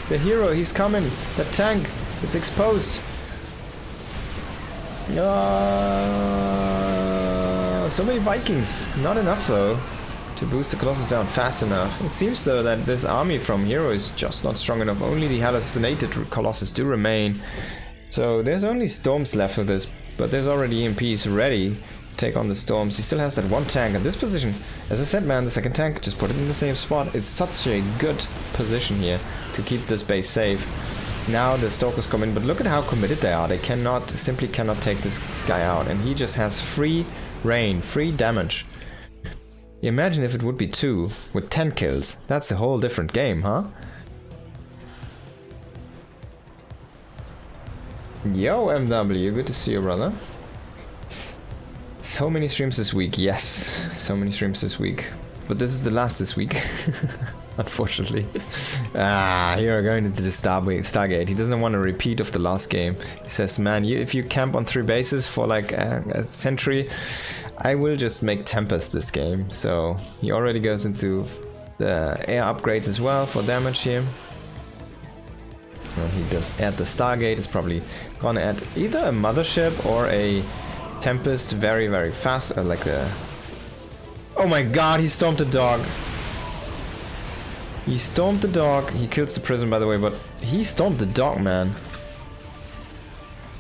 The hero, he's coming. That tank, it's exposed. So many Vikings. Not enough though to boost the Colossus down fast enough. It seems though that this army from Hero is just not strong enough. Only the hallucinated Colossus do remain. So there's only Storms left with this, but there's already EMPs ready to take on the Storms. He still has that one tank in this position. As I said, man, the second tank, just put it in the same spot. It's such a good position here to keep this base safe. Now the Stalkers come in, but look at how committed they are. They simply cannot take this guy out, and he just has free reign, free damage. Imagine if it would be 2 with 10 kills. That's a whole different game, huh? Yo, MW, good to see you, brother. So many streams this week, yes, so many streams this week. But this is the last this week, unfortunately. Here we're going into the Stargate. He doesn't want a repeat of the last game. He says, man, if you camp on 3 bases for like a century, I will just make Tempest this game. So he already goes into the air upgrades as well for damage here. And he does add the Stargate. It's probably gonna add either a mothership or a Tempest very, very fast, like a... Oh my god, he stormed the dog. He stormed the dog. He kills the prism, by the way, but he stormed the dog, man.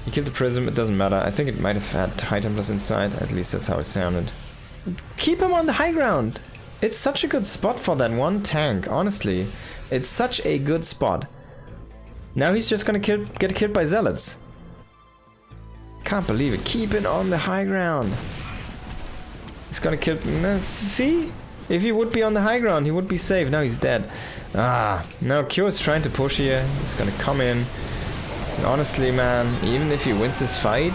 He killed the prism, it doesn't matter. I think it might have had high Templars inside, at least that's how it sounded. Keep him on the high ground. It's such a good spot for that one tank, honestly. It's such a good spot. Now he's just gonna get killed by zealots. Can't believe it. Keep it on the high ground. He's gonna kill... See? If he would be on the high ground, he would be safe. Now he's dead. Now Q is trying to push here. He's gonna come in. And honestly, man, even if he wins this fight,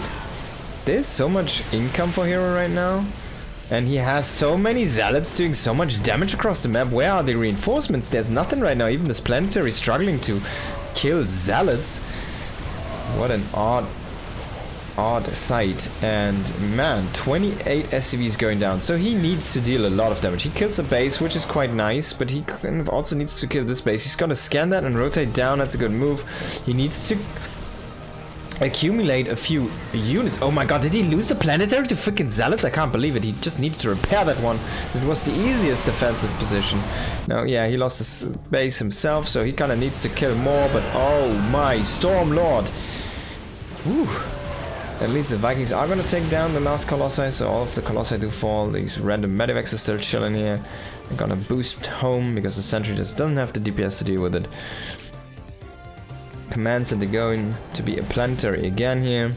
there's so much income for Hero right now. And he has so many zealots doing so much damage across the map. Where are the reinforcements? There's nothing right now. Even this planetary is struggling to kill zealots. What an odd sight. And man, 28 SCVs going down, so he needs to deal a lot of damage. He kills a base, which is quite nice, but he kind of also needs to kill this base. He's gonna scan that and rotate down. That's a good move. He needs to accumulate a few units. Oh my god, did he lose the planetary to freaking zealots? I can't believe it. He just needed to repair that one. It was the easiest defensive position. Now, yeah, he lost his base himself, so he kind of needs to kill more, but oh my Storm Lord. Whew. At least the Vikings are going to take down the last Colossi, so all of the Colossi do fall. These random Medivacs are still chilling here. They're going to boost home because the Sentry just doesn't have the DPS to deal with it. Command Center going to be a planetary again here.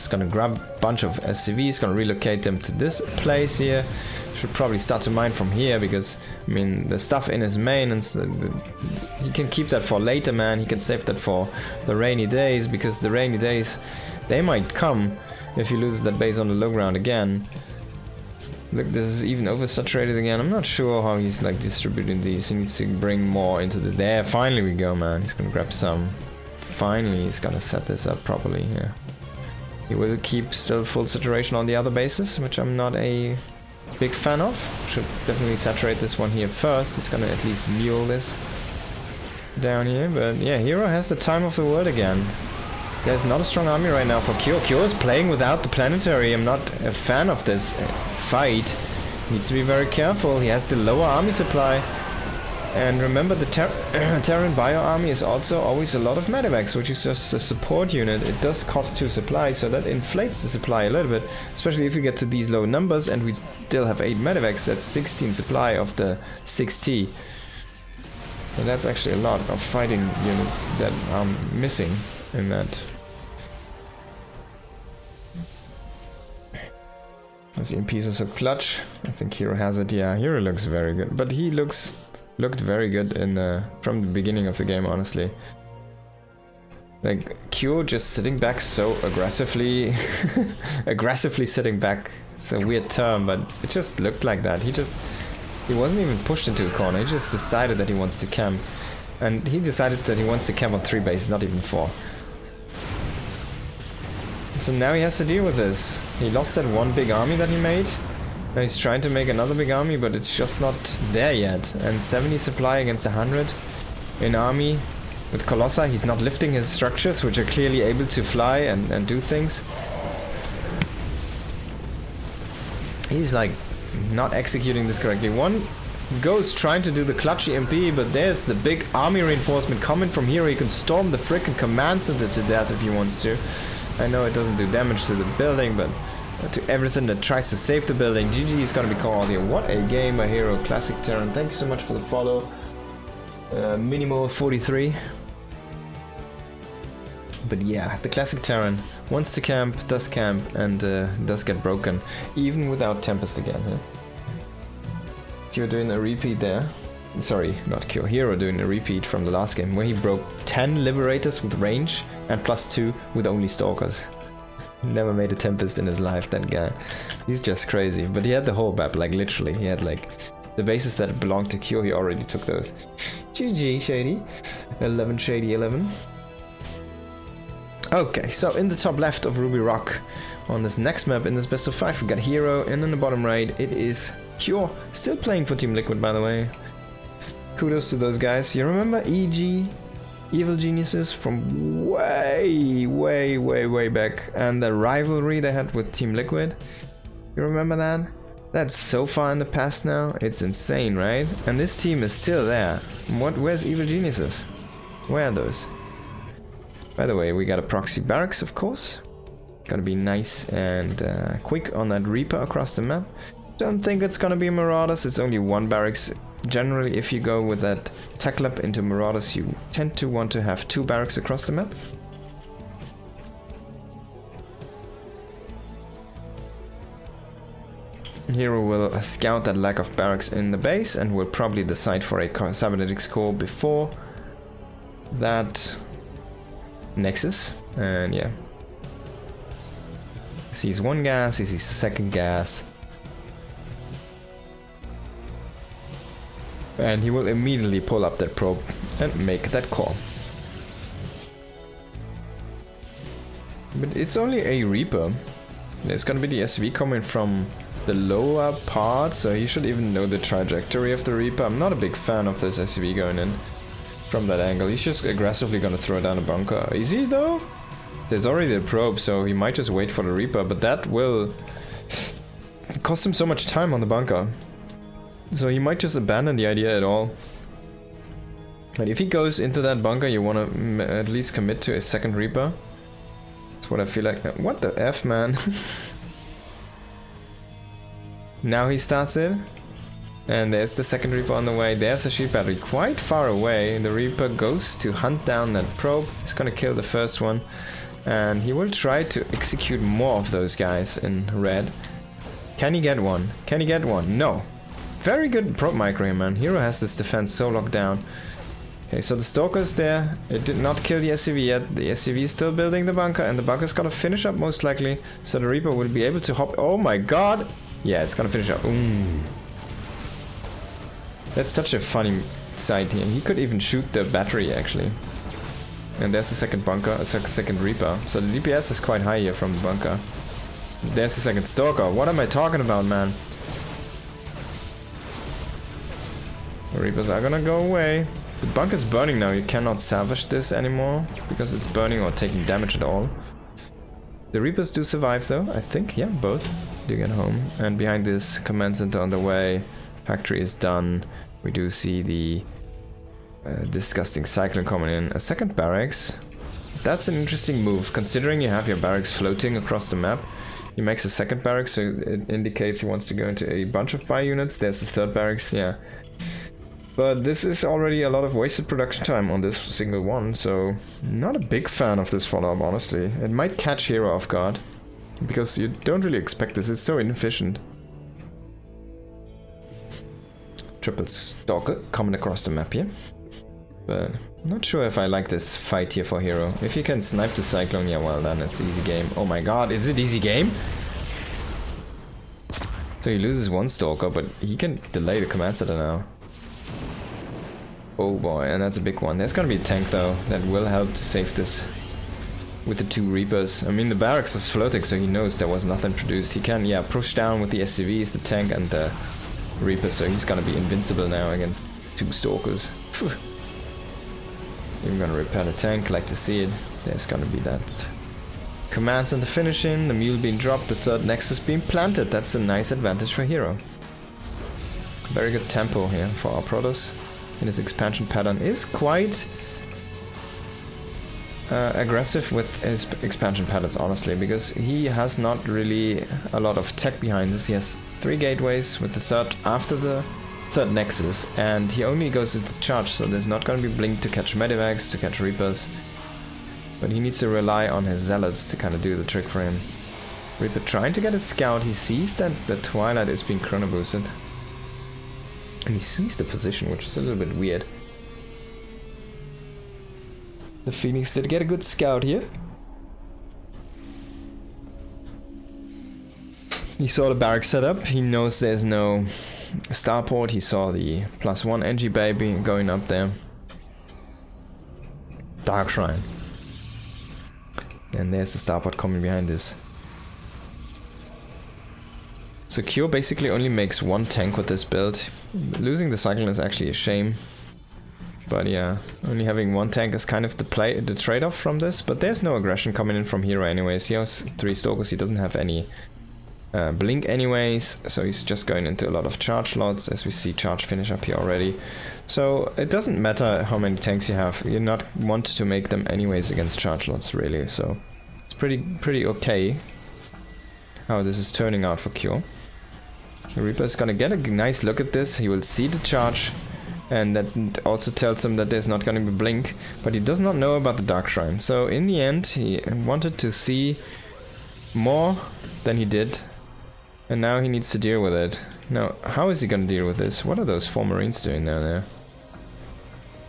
He's gonna grab a bunch of SCVs, gonna relocate them to this place here. Should probably start to mine from here because, I mean, the stuff in his maintenance, he can keep that for later, man. He can save that for the rainy days, because the rainy days, they might come if he loses that base on the low ground again. Look, this is even oversaturated again. I'm not sure how he's like distributing these. He needs to bring more into the... There, finally we go, man. He's gonna grab some. Finally, he's gonna set this up properly here. He will keep still full saturation on the other bases, which I'm not a big fan of. Should definitely saturate this one here first. He's gonna at least mule this down here. But yeah, herO has the time of the world again. There's not a strong army right now for CARNAGE. CARNAGE is playing without the planetary. I'm not a fan of this fight. Needs to be very careful. He has the lower army supply. And remember, the Terran bio army is also always a lot of medevacs, which is just a support unit. It does cost 2 supplies, so that inflates the supply a little bit. Especially if we get to these low numbers and we still have 8 medevacs, that's 16 supply of the 6T. So that's actually a lot of fighting units that are missing in that. Those EMPs are so clutch. I think herO has it. Yeah, herO looks very good, but he looked very good in from the beginning of the game, honestly. Like CARNAGE just sitting back so aggressively, aggressively sitting back. It's a weird term, but it just looked like that. He wasn't even pushed into a corner. He just decided that he wants to camp, and he decided that he wants to camp on 3 bases, not even 4. So now he has to deal with this. He lost that one big army that he made. Now he's trying to make another big army, but it's just not there yet. And 70 supply against 100 in army. With Colossi, he's not lifting his structures, which are clearly able to fly and do things. He's like not executing this correctly. One goes trying to do the clutch EMP, but there's the big army reinforcement coming from here. He can storm the frickin' command center to death if he wants to. I know it doesn't do damage to the building, but to everything that tries to save the building. GG is gonna be called here. What a game by herO. Classic Terran. Thank you so much for the follow. Minimal 43. But yeah, the classic Terran wants to camp, and does get broken, even without Tempest again. Huh? You're doing a repeat there. Sorry, not CARNAGE. herO doing a repeat from the last game, where he broke 10 Liberators with range and +2 with only Stalkers. Never made a Tempest in his life, that guy. He's just crazy. But he had the whole map, like literally. He had like the bases that belonged to CARNAGE, he already took those. GG, Shady. 11 Shady 11. Okay, so in the top left of Ruby Rock, on this next map, in this best of 5, we got herO, and in the bottom right, it is CARNAGE. Still playing for Team Liquid, by the way. Kudos to those guys. You remember EG? Evil Geniuses from way back, and the rivalry they had with Team Liquid. You remember that? That's so far in the past now. It's insane, right? And this team is still there. Where's Evil Geniuses? Where are those? By the way, we got a proxy barracks, of course. Gotta be nice and quick on that Reaper across the map. Don't think it's gonna be Marauders. It's only 1 barracks. Generally, if you go with that tech lab into Marauders, you tend to want to have 2 barracks across the map. herO will scout that lack of barracks in the base and will probably decide for a cybernetics core before that Nexus. And yeah, he sees 1 gas, he sees the 2nd gas. And he will immediately pull up that probe and make that call. But it's only a Reaper. There's gonna be the SV coming from the lower part, so he should even know the trajectory of the Reaper. I'm not a big fan of this SV going in from that angle. He's just aggressively gonna throw down a bunker. Is he though? There's already a probe, so he might just wait for the Reaper, but that will cost him so much time on the bunker. So he might just abandon the idea at all. But if he goes into that bunker, you want to at least commit to a 2nd Reaper. That's what I feel like. What the F, man? Now he starts it. And there's the 2nd Reaper on the way. There's a sheep battery quite far away. The Reaper goes to hunt down that probe. He's gonna kill the first one. And he will try to execute more of those guys in red. Can he get one? Can he get one? No. Very good prop micro here, man. herO has this defense so locked down. Okay, so the Stalker's there. It did not kill the SCV yet. The SCV is still building the bunker, and the bunker's gonna finish up most likely. So the Reaper will be able to hop. Oh my god! Yeah, it's gonna finish up. That's such a funny sight here. He could even shoot the battery, actually. And there's the second bunker, a second Reaper. So the DPS is quite high here from the bunker. There's the second Stalker. What am I talking about, man? The Reapers are gonna go away. The bunker's burning now. You cannot salvage this anymore because it's burning or taking damage at all. The Reapers do survive though, I think. Yeah, both do get home. And behind this, command center on the way. Factory is done. We do see the disgusting cyclone coming in. A second barracks. That's an interesting move, considering you have your barracks floating across the map. He makes a second barracks, so it indicates he wants to go into a bunch of buy units. There's the third barracks, yeah. But this is already a lot of wasted production time on this single one, so not a big fan of this follow-up, honestly. It might catch herO off guard, because you don't really expect this, it's so inefficient. Triple Stalker coming across the map here. But I'm not sure if I like this fight here for herO. If you can snipe the Cyclone, yeah, well then it's easy game. Oh my god, is it easy game? So he loses one Stalker, but he can delay the command center now. Oh boy, and that's a big one. There's gonna be a tank though, that will help to save this. With the two Reapers. I mean, the barracks is floating, so he knows there was nothing produced. He can, yeah, push down with the SCVs, the tank, and the Reaper, so he's gonna be invincible now against two Stalkers. Phew. Even gonna repair the tank, like to see it. There's gonna be that command center finishing, the mule being dropped, the third nexus being planted. That's a nice advantage for herO. Very good tempo here for our Protoss. And his expansion pattern is quite aggressive with his expansion patterns, honestly, because he has not really a lot of tech behind this. He has 3 gateways with the third after the third nexus, and he only goes into charge, so there's not going to be blink to catch medivacs, to catch Reapers, but he needs to rely on his zealots to kind of do the trick for him. Reaper trying to get a scout. He sees that the Twilight is being chrono boosted, and he sees the position, which is a little bit weird. The Phoenix did get a good scout here. He saw the barrack setup. He knows there's no starport. He saw the +1 NG baby going up there. Dark Shrine. And there's the starport coming behind this. So Cure basically only makes 1 tank with this build. Losing the Cyclone is actually a shame. But yeah, only having 1 tank is kind of the trade-off from this. But there's no aggression coming in from herO anyways. He has 3 Stalkers. He doesn't have any blink anyways, so he's just going into a lot of charge slots, as we see charge finish up here already. So it doesn't matter how many tanks you have, you not want to make them anyways against charge slots, really. So it's pretty okay how this is turning out for Cure. The Reaper is gonna get a nice look at this. He will see the charge, and that also tells him that there's not gonna be blink, but he does not know about the Dark Shrine. So in the end, he wanted to see more than he did. And now he needs to deal with it. Now, how is he gonna deal with this? What are those 4 Marines doing down there?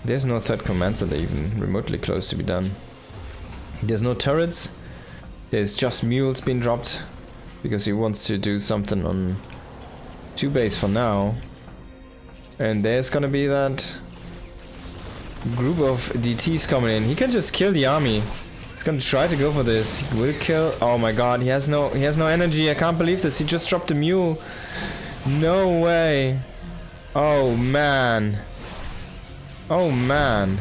There's no third command center even remotely close to be done. There's no turrets. There's just mules being dropped because he wants to do something on 2 base for now. And there's gonna be that group of DTs coming in. He can just kill the army. He's gonna try to go for this. He will kill. Oh my god, he has no energy. I can't believe this. He just dropped a mule. No way. Oh man. Oh man.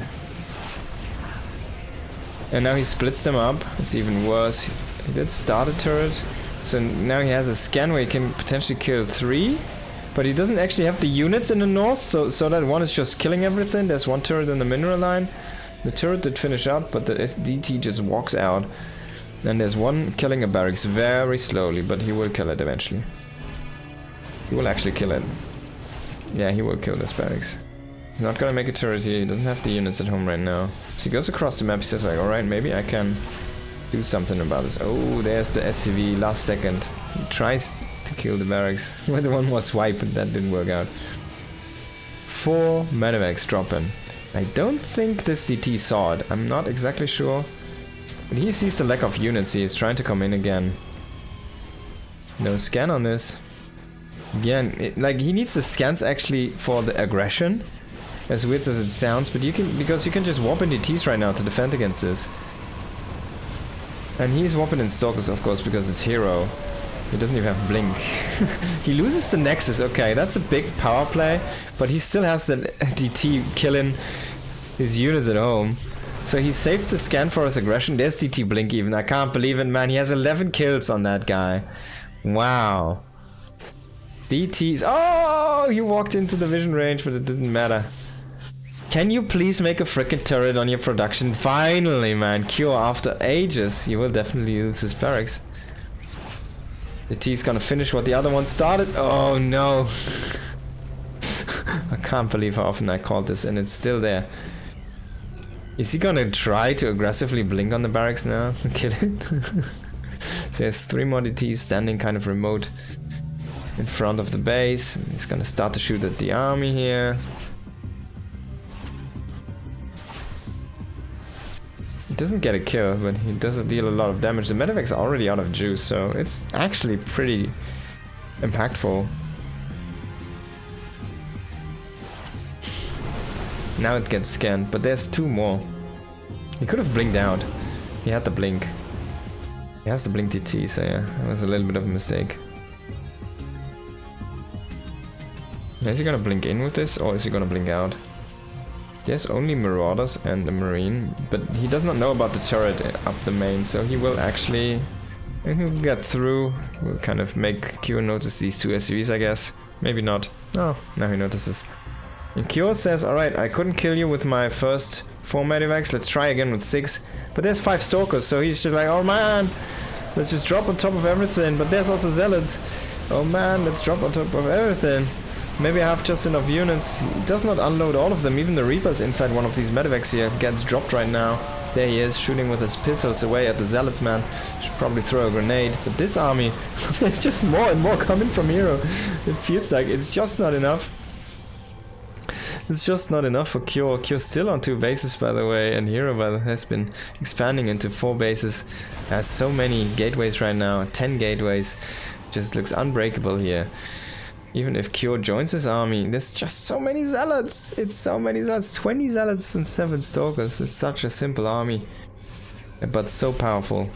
And now he splits them up. It's even worse. He did start a turret. So now he has a scan where he can potentially kill 3. But he doesn't actually have the units in the north, so that one is just killing everything. There's 1 turret in the mineral line. The turret did finish up, but the SDT just walks out. And there's 1 killing a barracks very slowly, but he will kill it eventually. He will actually kill it. Yeah, he will kill this barracks. He's not gonna make a turret here, he doesn't have the units at home right now. So he goes across the map, he says like, alright, maybe I can do something about this. Oh, there's the SCV last second. He tries to kill the barracks. Well, the one was swipe, but that didn't work out. 4 medevacs dropping. I don't think this CT saw it. I'm not exactly sure. But he sees the lack of units. He is trying to come in again. No scan on this. Again, like he needs the scans actually for the aggression. As weird as it sounds, but because you can just warp in DTs right now to defend against this. And he's warping in Stalkers, of course, because it's herO. He doesn't even have Blink. He loses the Nexus, okay, that's a big power play, but he still has the DT killing his units at home. So he saved the scan for his aggression. There's DT Blink even, I can't believe it, man. He has 11 kills on that guy. Wow. DTs, oh, he walked into the vision range, but it didn't matter. Can you please make a frickin' turret on your production? Finally, man. Cure after ages. You will definitely lose his barracks. The T's gonna finish what the other one started. Oh no. I can't believe how often I called this and it's still there. Is he gonna try to aggressively blink on the barracks now and kill it? So there's 3 more DTs standing kind of remote in front of the base. He's gonna start to shoot at the army here. He doesn't get a kill, but he does deal a lot of damage. The medevac's are already out of juice, so it's actually pretty impactful. Now it gets scanned, but there's 2 more. He could have blinked out. He had the blink. He has the blink DT, so yeah, that was a little bit of a mistake. Is he gonna blink in with this, or is he gonna blink out? There's only Marauders and a Marine, but he does not know about the turret up the main, so he will actually... he'll get through. We'll kind of make Q notice these 2 SCVs, I guess. Maybe not. Oh, now he notices. And Q says, alright, I couldn't kill you with my first 4 medevacs, let's try again with 6. But there's 5 Stalkers, so he's just like, oh man, let's just drop on top of everything. But there's also Zealots. Oh man, let's drop on top of everything. Maybe I have just enough units. He does not unload all of them. Even the Reapers inside one of these medevacs here gets dropped right now. There he is, shooting with his pistols away at the Zealots, man. Should probably throw a grenade. But this army, there's just more and more coming from herO. It feels like it's just not enough. It's just not enough for Cure. Cure's still on 2 bases, by the way, and herO has been expanding into 4 bases. Has so many gateways right now, 10 gateways. Just looks unbreakable here. Even if Cure joins his army, there's just so many Zealots. It's so many Zealots. 20 Zealots and 7 Stalkers. It's such a simple army, but so powerful.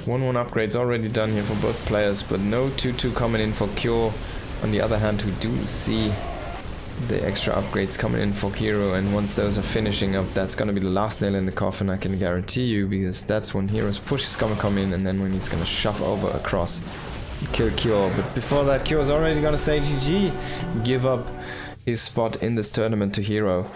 1-1 upgrades already done here for both players, but no 2-2 coming in for Cure. On the other hand, we do see the extra upgrades coming in for herO, and once those are finishing up, that's gonna be the last nail in the coffin, I can guarantee you, because that's when herO's push is gonna come in, and then when he's gonna shove over across. Kill Cure, but before that Cure is already gonna say GG, give up his spot in this tournament to herO.